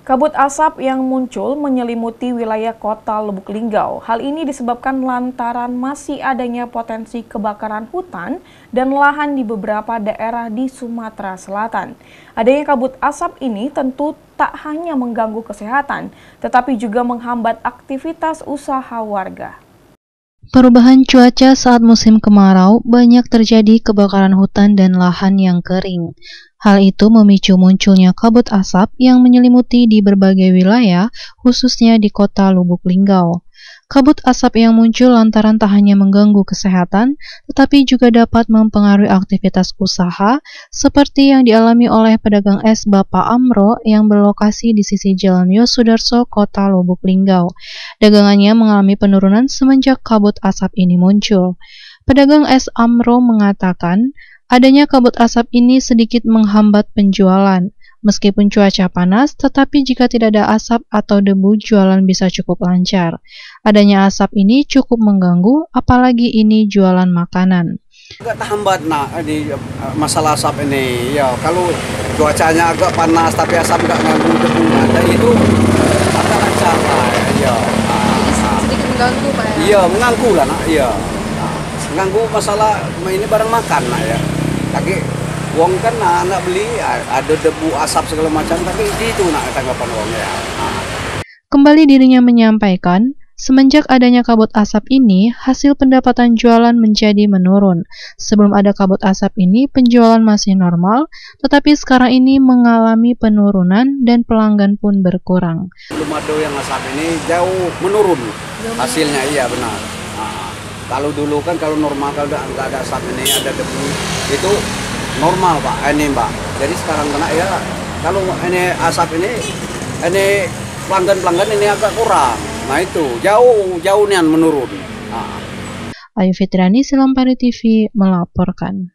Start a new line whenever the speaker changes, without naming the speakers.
Kabut asap yang muncul menyelimuti wilayah kota Lubuk Linggau. Hal ini disebabkan lantaran masih adanya potensi kebakaran hutan dan lahan di beberapa daerah di Sumatera Selatan. Adanya kabut asap ini tentu tak hanya mengganggu kesehatan, tetapi juga menghambat aktivitas usaha warga.
Perubahan cuaca saat musim kemarau banyak terjadi kebakaran hutan dan lahan yang kering. Hal itu memicu munculnya kabut asap yang menyelimuti di berbagai wilayah, khususnya di kota Lubuk Linggau. Kabut asap yang muncul lantaran tak hanya mengganggu kesehatan, tetapi juga dapat mempengaruhi aktivitas usaha, seperti yang dialami oleh pedagang es Bapak Amro yang berlokasi di sisi Jalan Yosudarso, kota Lubuk Linggau. Dagangannya mengalami penurunan semenjak kabut asap ini muncul. Pedagang es Amro mengatakan, adanya kabut asap ini sedikit menghambat penjualan. Meskipun cuaca panas, tetapi jika tidak ada asap atau debu, jualan bisa cukup lancar. Adanya asap ini cukup mengganggu, apalagi ini jualan makanan.
Agak terhambat di masalah asap ini. Ya, kalau cuacanya agak panas tapi asap nggak ganggu debunya, dan itu agak lancar lah. Ya.
Sedikit mengganggu Pak ya?
Iya, mengganggu lah nak. Iya. Mengganggu masalah ini barang makan nak ya. Tapi wong kan anak beli ada debu asap segala macam, tapi itu nak tanggapan wong ya.
Kembali dirinya menyampaikan, semenjak adanya kabut asap ini, hasil pendapatan jualan menjadi menurun. Sebelum ada kabut asap ini, penjualan masih normal, tetapi sekarang ini mengalami penurunan dan pelanggan pun berkurang.
Belum ada yang asap ini jauh menurun hasilnya, iya benar. Kalau dulu kan kalau normal, kalau nggak ada asap ini, ada debu, itu normal Pak, ini Mbak. Jadi sekarang kena ya, kalau ini asap ini pelanggan ini agak kurang. Nah itu jauh nih menurun.
Ayu Fitriani, Silampari TV melaporkan.